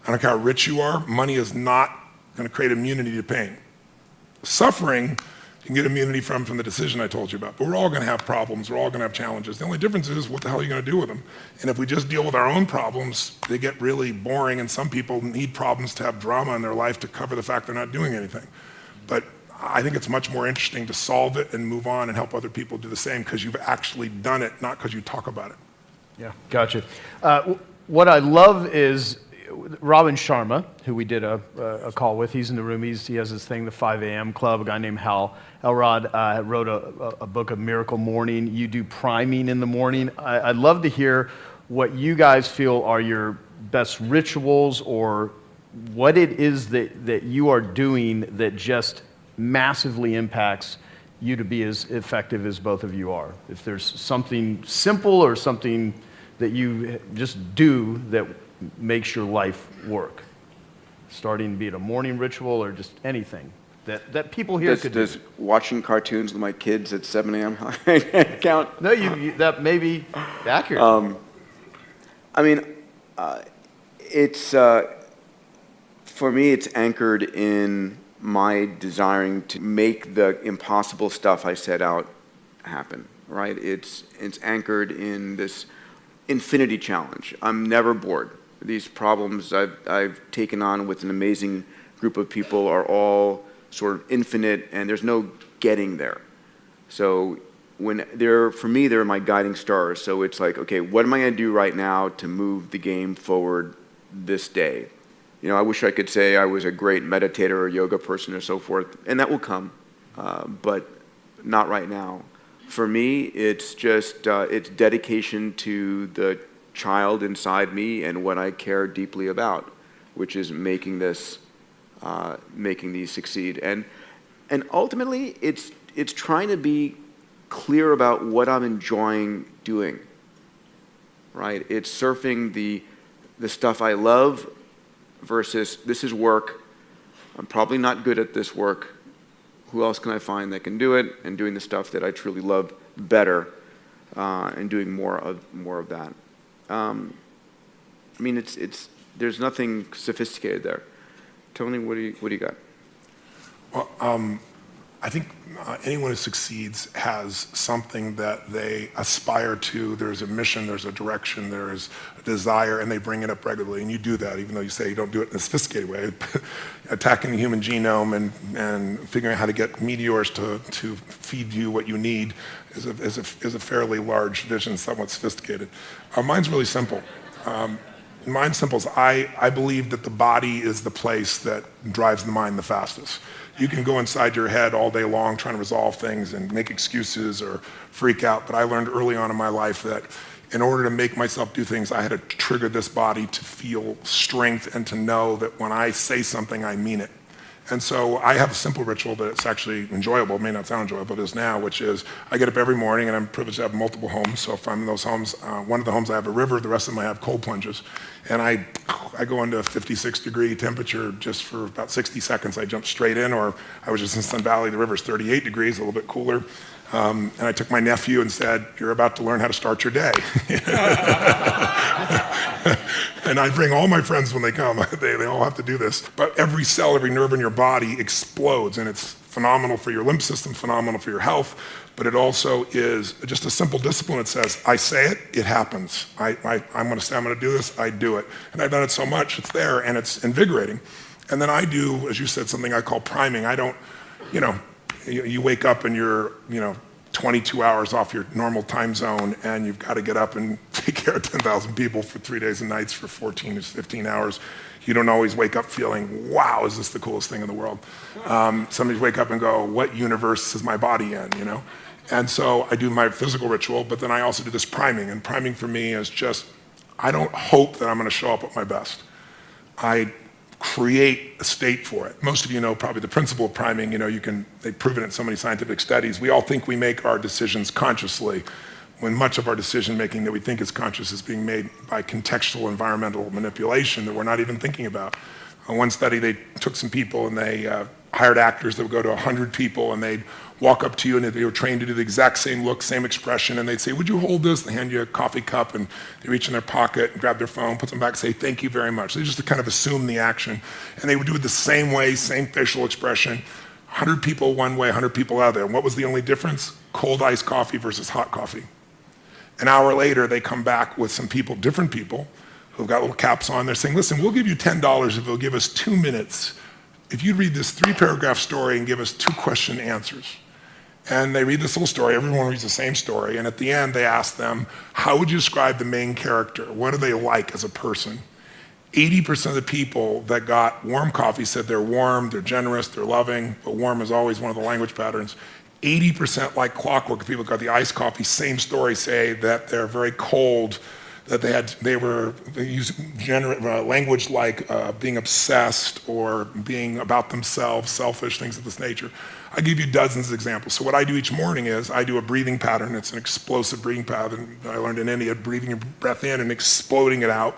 I don't care how rich you are, money is not going to create immunity to pain. Suffering, you can get immunity from the decision I told you about. But we're all going to have problems. We're all going to have challenges. The only difference is, what the hell are you going to do with them? And if we just deal with our own problems, they get really boring, and some people need problems to have drama in their life to cover the fact they're not doing anything. But I think it's much more interesting to solve it and move on and help other people do the same, because you've actually done it, not because you talk about it. Yeah, gotcha. What I love is Robin Sharma, who we did a call with. He's in the room. He has this thing, the 5 a.m. Club. A guy named Hal Elrod wrote a book of Miracle Morning. You do priming in the morning. I'd love to hear what you guys feel are your best rituals, or what it is that you are doing that just massively impacts you to be as effective as both of you are. If there's something simple or something that you just do that makes your life work, starting, be it a morning ritual or just anything that people here could do. Does watching cartoons with my kids at 7 a.m. count? No, that may be accurate. It's for me, it's anchored in my desiring to make the impossible stuff I set out happen, right? It's anchored in this infinity challenge. I'm never bored. These problems I've taken on with an amazing group of people are all sort of infinite, and there's no getting there. So for me, they're my guiding stars. So it's like, okay, what am I going to do right now to move the game forward this day? I wish I could say I was a great meditator or yoga person or so forth, and that will come, but not right now. For me, it's just it's dedication to the child inside me and what I care deeply about, which is making these succeed. And ultimately, it's trying to be clear about what I'm enjoying doing. Right? It's surfing the stuff I love versus this is work. I'm probably not good at this work. Who else can I find that can do it? And doing the stuff that I truly love better, and doing more of that. There's nothing sophisticated there. Tony, what do you got? Well, I think anyone who succeeds has something that they aspire to. There's a mission, there's a direction, there's a desire, and they bring it up regularly. And you do that, even though you say you don't do it in a sophisticated way. Attacking the human genome and figuring out how to get meteors to feed you what you need is a fairly large vision, somewhat sophisticated. Mine's really simple. Mine's simple is I believe that the body is the place that drives the mind the fastest. You can go inside your head all day long trying to resolve things and make excuses or freak out, but I learned early on in my life that in order to make myself do things, I had to trigger this body to feel strength and to know that when I say something, I mean it. And so I have a simple ritual that it's actually enjoyable. It may not sound enjoyable, but it is now, which is I get up every morning, and I'm privileged to have multiple homes. So if I'm in those homes, one of the homes I have a river, the rest of them I have cold plunges. And I go into a 56-degree temperature just for about 60 seconds. I jump straight in, or I was just in Sun Valley, the river's 38 degrees, a little bit cooler. And I took my nephew and said, "You're about to learn how to start your day." And I bring all my friends when they come. They all have to do this. But every cell, every nerve in your body explodes, and it's phenomenal for your lymph system, phenomenal for your health. But it also is just a simple discipline that says, I say it, it happens. I'm going to say I'm going to do this, I do it. And I've done it so much, it's there, and it's invigorating. And then I do, as you said, something I call priming. I don't, you wake up and you're, 22 hours off your normal time zone, and you've got to get up and take care of 10,000 people for 3 days and nights for 14 to 15 hours. You don't always wake up feeling, wow, is this the coolest thing in the world? Some wake up and go, what universe is my body in, And so I do my physical ritual, but then I also do this priming. And priming for me is just, I don't hope that I'm going to show up at my best. I create a state for it. Most of you know probably the principle of priming. They've proven it in so many scientific studies. We all think we make our decisions consciously, when much of our decision making that we think is conscious is being made by contextual environmental manipulation that we're not even thinking about. On one study, they took some people and they hired actors that would go to 100 people, and they'd walk up to you, and they were trained to do the exact same look, same expression, and they'd say, "Would you hold this?" They hand you a coffee cup, and they reach in their pocket and grab their phone, put them back, say, "Thank you very much." They just kind of assume the action, and they would do it the same way, same facial expression. 100 people one way, 100 people out there. And what was the only difference? Cold iced coffee versus hot coffee. An hour later, they come back with some people, different people, who've got little caps on. They're saying, "Listen, we'll give you $10 if you'll give us 2 minutes. If you read this 3-paragraph story and give us 2 question answers." And they read this little story, everyone reads the same story, and at the end they ask them, how would you describe the main character? What are they like as a person? 80% of the people that got warm coffee said they're warm, they're generous, they're loving, but warm is always one of the language patterns. 80% like clockwork, people that got the iced coffee, same story, say that they're very cold, that they use language like being obsessed or being about themselves, selfish, things of this nature. I give you dozens of examples. So what I do each morning is I do a breathing pattern. It's an explosive breathing pattern that I learned in India, breathing your breath in and exploding it out,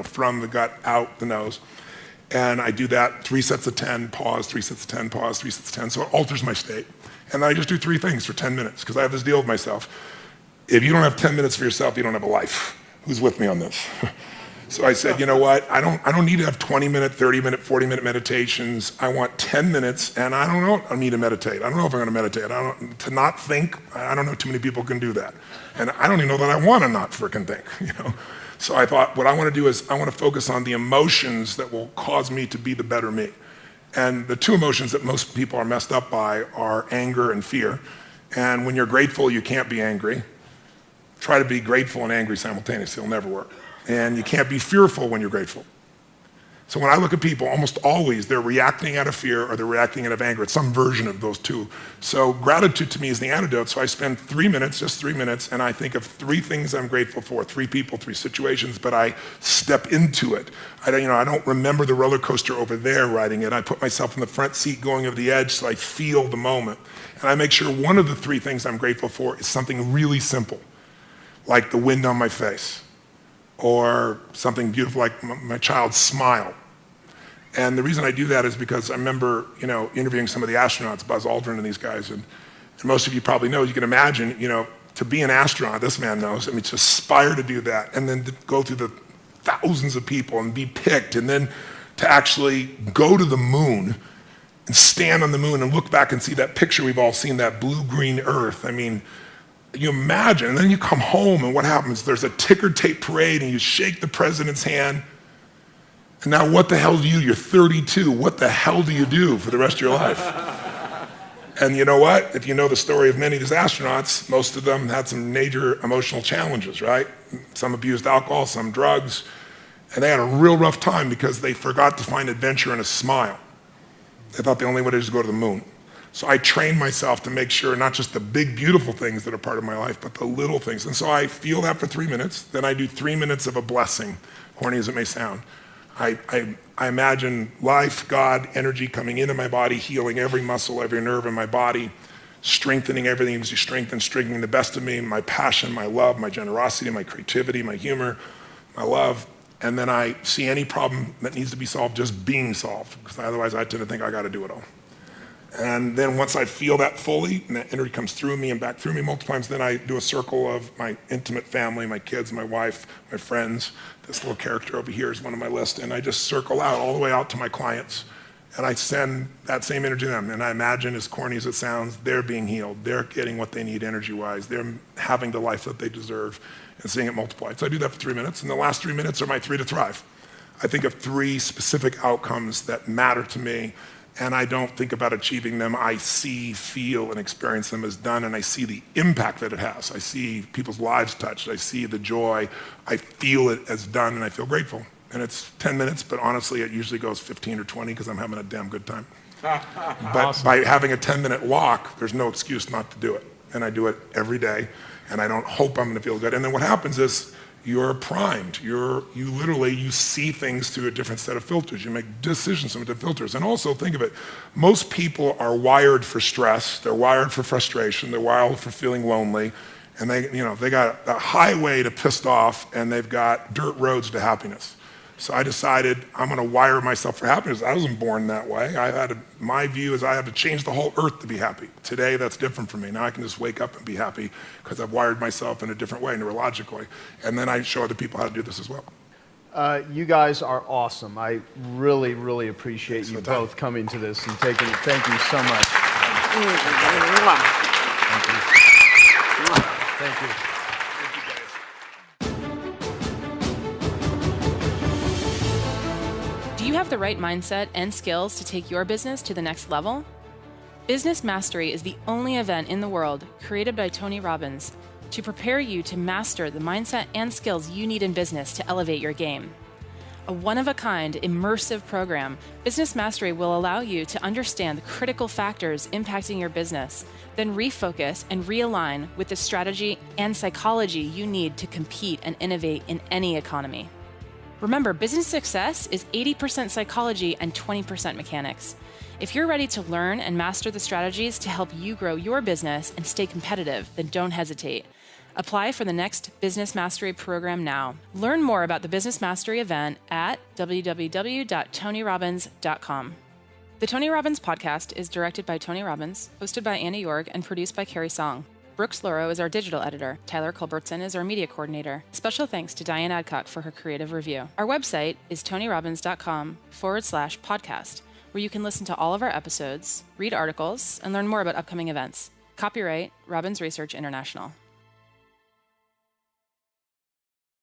from the gut, out the nose. And I do that 3 sets of 10, pause, 3 sets of 10, pause, 3 sets of 10. So it alters my state. And then I just do 3 things for 10 minutes because I have this deal with myself. If you don't have 10 minutes for yourself, you don't have a life. Who's with me on this? So I said, you know what? I don't need to have 20-minute, 30-minute, 40-minute meditations. I want 10 minutes, and I don't know if I need to meditate. I don't know if I'm going to meditate. To not think, I don't know too many people can do that. And I don't even know that I want to not frickin' think, So I thought what I want to do is I want to focus on the emotions that will cause me to be the better me. And the 2 emotions that most people are messed up by are anger and fear. And when you're grateful, you can't be angry. Try to be grateful and angry simultaneously. It'll never work. And you can't be fearful when you're grateful. So when I look at people, almost always they're reacting out of fear or they're reacting out of anger. It's some version of those two. So gratitude to me is the antidote. So I spend 3 minutes, just 3 minutes, and I think of 3 things I'm grateful for, 3 people, 3 situations, but I step into it. I don't remember the roller coaster over there riding it. I put myself in the front seat going over the edge so I feel the moment. And I make sure one of the 3 things I'm grateful for is something really simple, like the wind on my face, or something beautiful like my child's smile. And the reason I do that is because I remember, interviewing some of the astronauts, Buzz Aldrin and these guys, and most of you probably know, you can imagine, to be an astronaut, this man knows, to aspire to do that, and then to go through the thousands of people and be picked, and then to actually go to the moon and stand on the moon and look back and see that picture we've all seen, that blue-green Earth. You imagine, and then you come home and what happens? There's a ticker tape parade and you shake the president's hand. And now what the hell do you do? You're 32. What the hell do you do for the rest of your life? And you know what? If you know the story of many of these astronauts, most of them had some major emotional challenges, right? Some abused alcohol, some drugs. And they had a real rough time because they forgot to find adventure in a smile. They thought the only way to do is go to the moon. So I trained myself to make sure not just the big, beautiful things that are part of my life, but the little things. And so I feel that for 3 minutes. Then I do 3 minutes of a blessing, corny as it may sound. I imagine life, God, energy coming into my body, healing every muscle, every nerve in my body, strengthening everything that gives you strength and strengthening the best of me, my passion, my love, my generosity, my creativity, my humor, my love. And then I see any problem that needs to be solved just being solved, because otherwise I tend to think I got to do it all. And then once I feel that fully, and that energy comes through me and back through me multiple times, then I do a circle of my intimate family, my kids, my wife, my friends. This little character over here is one of my list. And I just circle out all the way out to my clients. And I send that same energy to them. And I imagine, as corny as it sounds, they're being healed. They're getting what they need energy-wise. They're having the life that they deserve and seeing it multiplied. So I do that for 3 minutes. And the last 3 minutes are my 3 to thrive. I think of 3 specific outcomes that matter to me. And I don't think about achieving them. I see, feel, and experience them as done, and I see the impact that it has. I see people's lives touched. I see the joy. I feel it as done, and I feel grateful. And it's 10 minutes, but honestly, it usually goes 15 or 20 because I'm having a damn good time. But by having a 10-minute walk, there's no excuse not to do it. And I do it every day, and I don't hope I'm going to feel good. And then what happens is, you're primed. You see things through a different set of filters. You make decisions through different filters. And also think of it, most people are wired for stress. They're wired for frustration. They're wired for feeling lonely. And they got a highway to pissed off and they've got dirt roads to happiness. So I decided I'm going to wire myself for happiness. I wasn't born that way. My view is I had to change the whole earth to be happy. Today, that's different for me. Now I can just wake up and be happy because I've wired myself in a different way, neurologically. And then I show other people how to do this as well. You guys are awesome. I really, really appreciate you both coming to this and taking it. Thank you so much. Thank you. Do you have the right mindset and skills to take your business to the next level? Business Mastery is the only event in the world created by Tony Robbins to prepare you to master the mindset and skills you need in business to elevate your game. A one-of-a-kind, immersive program, Business Mastery will allow you to understand the critical factors impacting your business, then refocus and realign with the strategy and psychology you need to compete and innovate in any economy. Remember, business success is 80% psychology and 20% mechanics. If you're ready to learn and master the strategies to help you grow your business and stay competitive, then don't hesitate. Apply for the next Business Mastery program now. Learn more about the Business Mastery event at www.tonyrobbins.com. The Tony Robbins podcast is directed by Tony Robbins, hosted by Anna Jorg, and produced by Carrie Song. Brooks Loro is our digital editor. Tyler Culbertson is our media coordinator. Special thanks to Diane Adcock for her creative review. Our website is tonyrobbins.com/podcast, where you can listen to all of our episodes, read articles, and learn more about upcoming events. Copyright Robbins Research International.